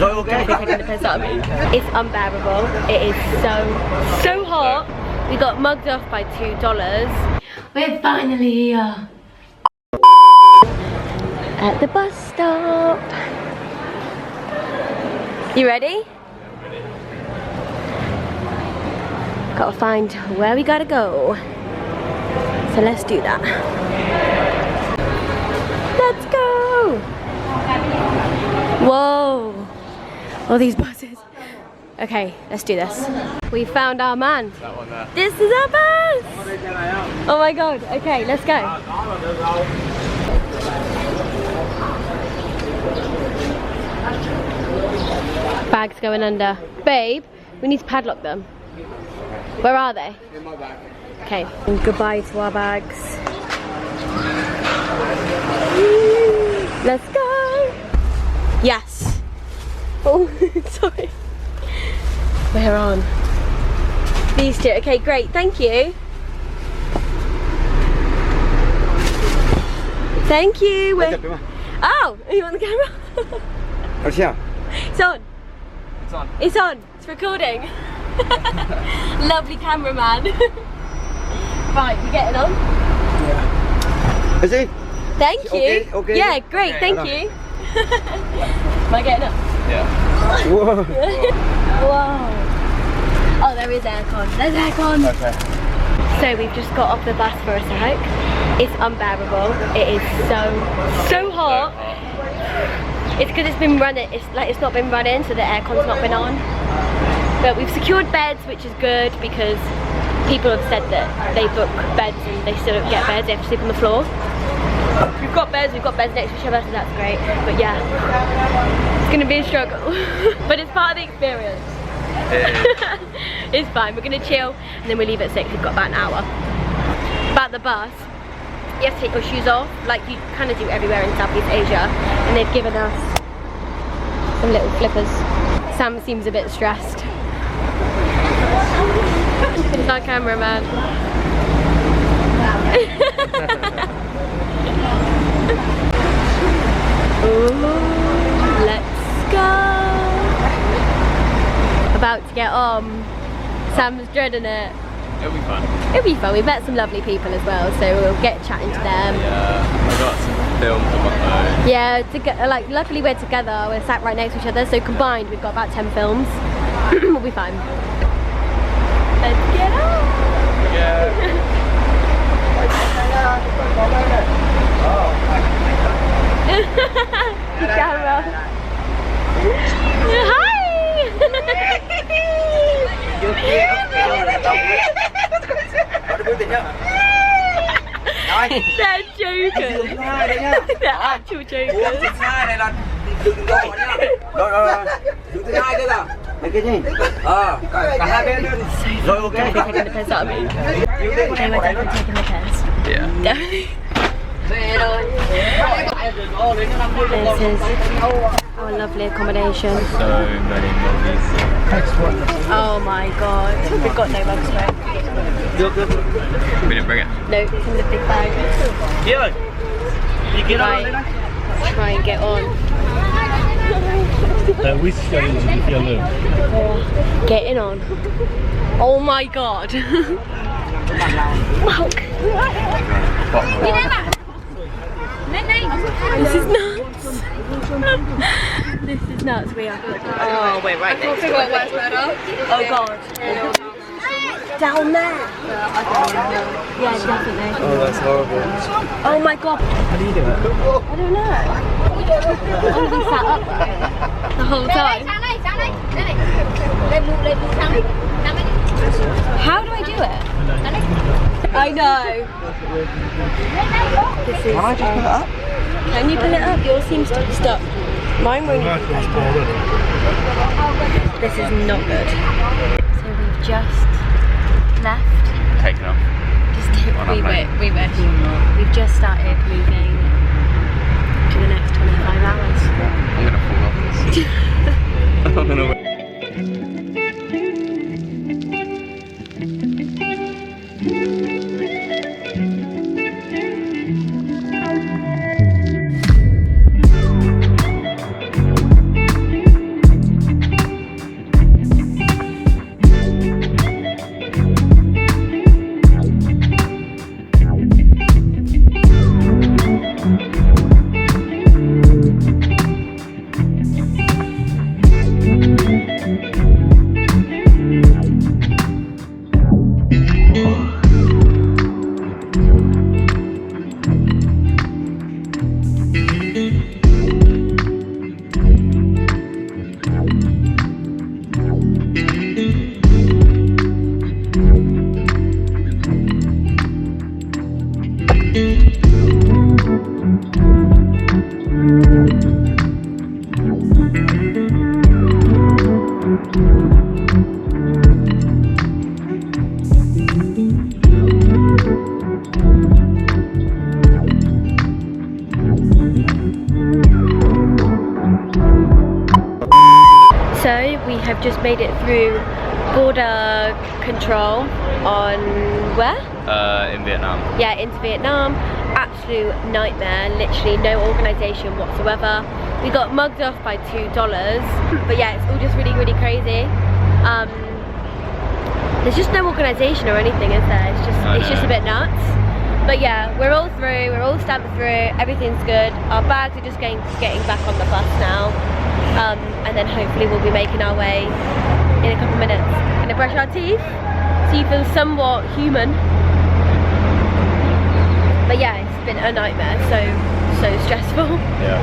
gonna be taking the piss out of me. It's unbearable. It is so hot. We got mugged off by $2. We're finally here. At the bus stop. You ready? Gotta find where we gotta go. So let's do that. Let's go! Whoa! All these buses. Okay, let's do this. We found our man. That one there. This is our bus! Oh my god, okay, let's go. Bags going under. Babe, we need to padlock them. Where are they? In my bag. Okay, and goodbye to our bags. Let's go! Yes! Oh, sorry. We're on. These two, okay, great, thank you. Thank you. Oh, you want the camera? It's on. It's on. It's on. It's on. It's recording. Lovely cameraman. Right, you getting on? Yeah. Is he? Thank you. Okay, okay. Yeah, great, Okay, thank you. Am I getting up? Yeah. Whoa. Whoa. Oh, there is aircon. There's aircon. Okay. So we've just got off the bus for a sec. It's unbearable. It is so hot. It's because it's been running. It's not been running, so the aircon's not been on. But we've secured beds, which is good because people have said that they book beds and they still don't get beds. They have to sleep on the floor. We've got beds next to each other, so that's great. But yeah, it's gonna be a struggle. But it's part of the experience. It's fine, we're gonna chill and then we leave at 6. We've got about an hour. About the bus, you have to take your shoes off like you kind of do everywhere in Southeast Asia, and they've given us some little flippers. Sam seems a bit stressed. It's our cameraman. Ooh, let's go. About to get on. Sam's dreading it. It'll be fun. It'll be fun. We met some lovely people as well, so we'll get chatting to them. Yeah, I got some films on my phone. Yeah, like luckily we're together. We're sat right next to each other, so combined we've got about 10 films. We'll be fine. Let's get on. Yeah. Camera. Hi. They're jokers. They're actual jokers. Đứng thứ hai đây là mấy cái gì? Cả hai bên luôn. Rồi ok. They're taking the piss out of me. They were definitely taking the piss. Yeah. Definitely. This is our lovely accommodation. So many movies. Oh my god. We've got no mugs for it. We didn't bring it. No, it's in the big bag. Right. Try and get on. Getting on. Oh my god. Milk. This is nuts. This is nuts. We are. Oh, we're right next to it. Oh god. Down there. Yeah, definitely. Oh, that's horrible. Oh my god. How do you do it? I don't know. I'm gonna be sat up the whole time. How do I do it? I know. This is, Can I just put it up? Can you pull it up? Yours seems to be stuck. Mine won't. This is not good. So we've just left. Taken off. We wish. We've just started moving to the next 25 hours. I'm gonna fall off this. I'm gonna. So we have just made it through border control on where? In Vietnam. Yeah, into Vietnam. Absolute nightmare, literally no organisation whatsoever. We got mugged off by $2, but yeah, it's all just really, really crazy. There's just no organisation or anything, is there? It's just a bit nuts. But yeah, we're all through, we're all stamped through, everything's good. Our bags are just getting back on the bus now. And then hopefully we'll be making our way in a couple of minutes. Gonna brush our teeth so you feel somewhat human. But yeah, it's been a nightmare, so stressful. Yeah.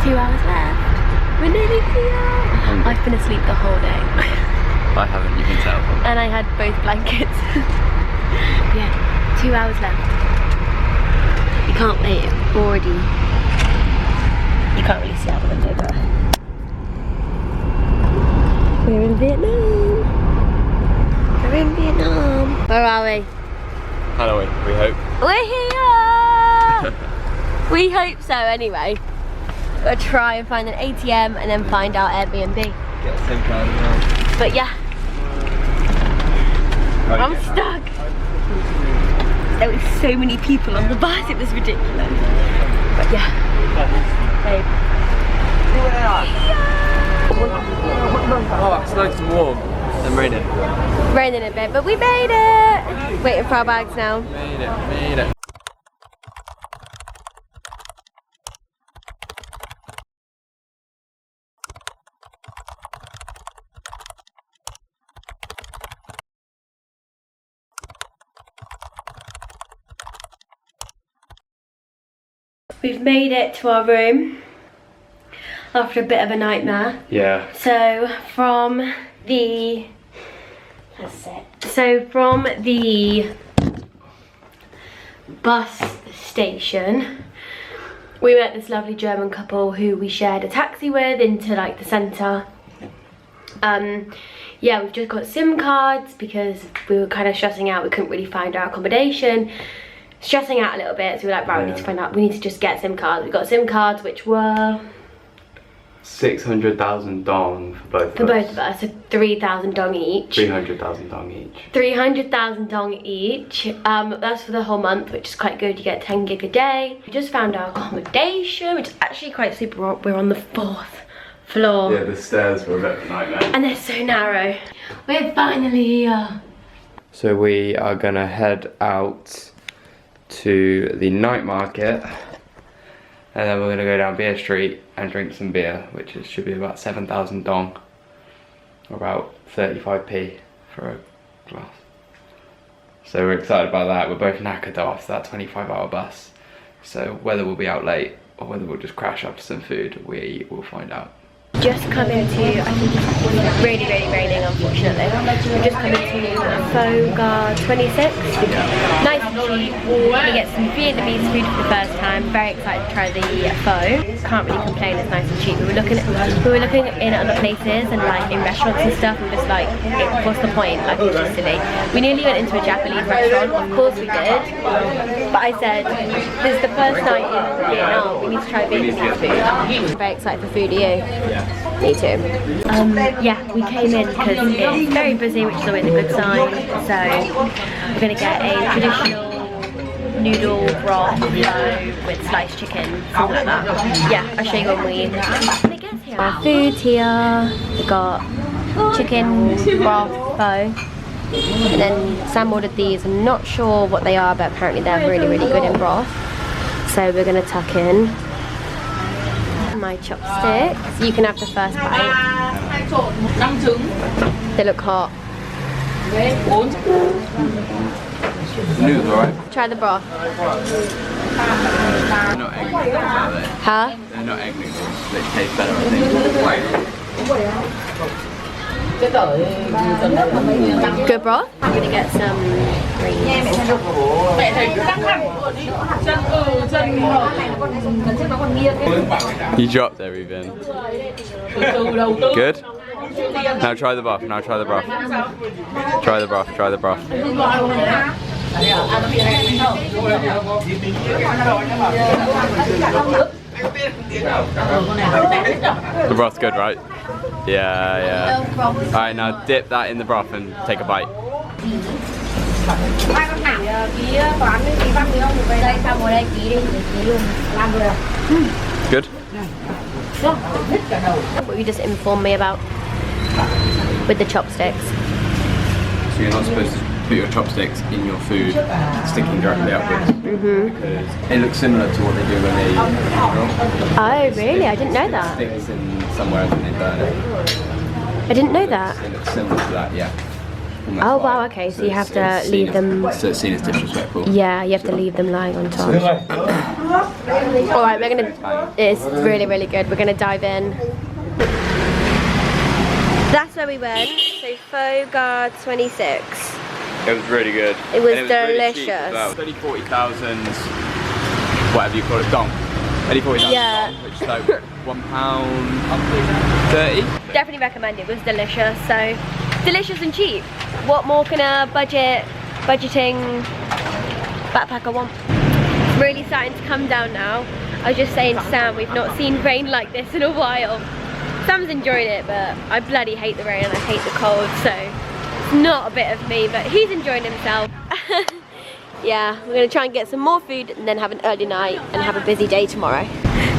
Two hours left. We're nearly here. I've been asleep the whole day. I haven't, you can tell. And I had both blankets. Yeah, 2 hours left. You can't wait, already. You can't really see out the window, but we're in Vietnam. We're in Vietnam. Where are we? Hanoi, we hope. We're here! We hope so anyway. Gotta try and find an ATM and then find our Airbnb. Get a SIM card as well. But yeah, I'm stuck. There were so many people on the bus, it was ridiculous. But yeah, babe. Oh, it's nice and warm. And raining. Raining a bit, but we made it. Waiting for our bags now. Made it. We've made it to our room after a bit of a nightmare. Yeah. So from the bus station, we met this lovely German couple who we shared a taxi with into like the centre. Yeah, we've just got SIM cards because we were kind of stressing out. We couldn't really find our accommodation. Stressing out a little bit, so we were like, right, we need to find out, we need to just get SIM cards. We got SIM cards which were 600,000 dong for both of us. For both of us, so 3,000 dong each. 300,000 dong each. 300,000 dong each. That's for the whole month, which is quite good. You get 10 gig a day. We just found our accommodation, which is actually quite super. We're on the 4th floor. Yeah, the stairs were a bit of a nightmare. And they're so narrow. We're finally here. So we are gonna head out to the night market, and then we're gonna go down Beer Street and drink some beer, which should be about 7,000 dong, or about 35p for a glass. So we're excited about that. We're both knackered after that 25-hour bus. So whether we'll be out late or whether we'll just crash after some food, we will find out. Just come into, I think it's really, really raining unfortunately. We've just come into Fogar 26. Nice and cheap. We're going to get some Vietnamese food for the first time. Very excited to try the pho. Can't really complain, it's nice and cheap. We were looking in other places and like in restaurants and stuff, and we're just like, what's the point? Like, it's just silly. We nearly went into a Japanese restaurant, of course we did. But I said, this is the first night in Vietnam, we need to try Vietnamese food. Very excited for food, are you? Yeah. Me too. Yeah, we came in because it's very busy, which is always a good sign. So we're gonna get a traditional noodle broth with sliced chicken, something like that. Yeah, I'll show you when it gets here. Our food here. We got chicken broth pho. And then Sam ordered these. I'm not sure what they are, but apparently they're really, really good in broth. So we're gonna tuck in my chopsticks. You can have the first bite. They look hot. Noodles, alright? Try the broth. They're not egg noodles, are they? Huh? They're not egg noodles. They taste better, I think. Good broth. I'm gonna get some You dropped everything. Good? Now try the broth, now try the broth. Try the broth, try the broth. The broth's good, right? Yeah. Alright, now dip that in the broth and take a bite. Good? What you just informed me about with the chopsticks. So you're not supposed to put your chopsticks in your food sticking directly upwards. Because it looks similar to what they do when they grill. Oh really? I didn't know that. It sticks in somewhere and then they burn it. I didn't know that. It looks similar to that, yeah. Oh wow, okay, so you have to leave them... So it's seen as disrespectful. Yeah, you have to leave them lying on top. Alright, we're gonna... It's really, really good. We're gonna dive in. That's where we went, so Faux Garde 26. It was really good. It was delicious. delicious. 30, 40,000, whatever you call it, dong. 30, 40,000 Yeah. dong, which is like £1 30. Definitely recommend it. It was delicious, so... Delicious and cheap. What more can a budgeting backpacker want? It's really starting to come down now. I was just saying to Sam, we've not seen rain like this in a while. Sam's enjoyed it, but I bloody hate the rain and I hate the cold, so it's not a bit of me, but he's enjoying himself. Yeah, we're gonna try and get some more food and then have an early night and have a busy day tomorrow.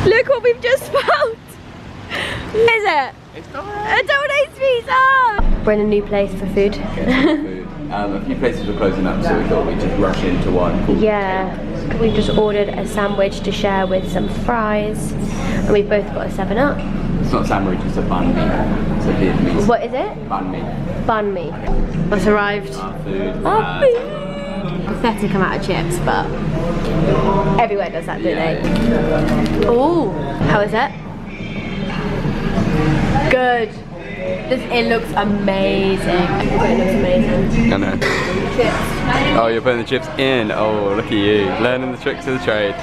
Look what we've just found! What is it? It's A Donate's pizza! We're in a new place for food. A few places were closing up, so we thought we'd just rush into one. Yeah, we just ordered a sandwich to share with some fries, and we've both got a 7-Up. It's not sandwich, it's a banh mi. It's a Vietnamese. What is it? Banh mi. Banh mi. What's arrived? Our food. Our food. Pathetic amount of chips, but everywhere does that, don't they? Ooh, how is it? Good. It looks amazing. It looks amazing. I know. Chips. Oh, you're putting the chips in. Oh, look at you. Learning the tricks of the trade.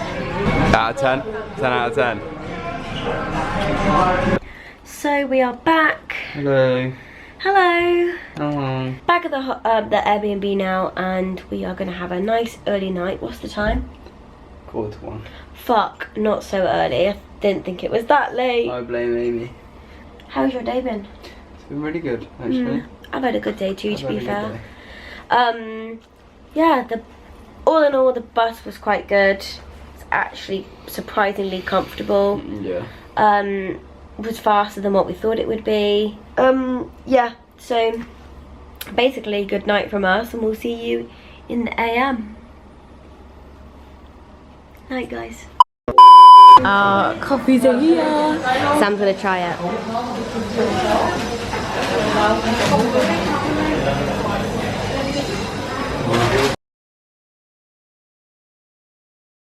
Out of 10? 10 out of 10. So we are back. Hello. Hello. Hello. Back at the Airbnb now, and we are going to have a nice early night. What's the time? 1:45. Fuck, not so early. I didn't think it was that late. I blame Amy. How's your day been? It's been really good, actually. I've had a good day too, to be fair. Day. Yeah, all in all, the bus was quite good. It's actually surprisingly comfortable. Yeah. It was faster than what we thought it would be. Yeah, so basically good night from us, and we'll see you in the AM. Night, guys. Our coffees are here. Sam's gonna try it.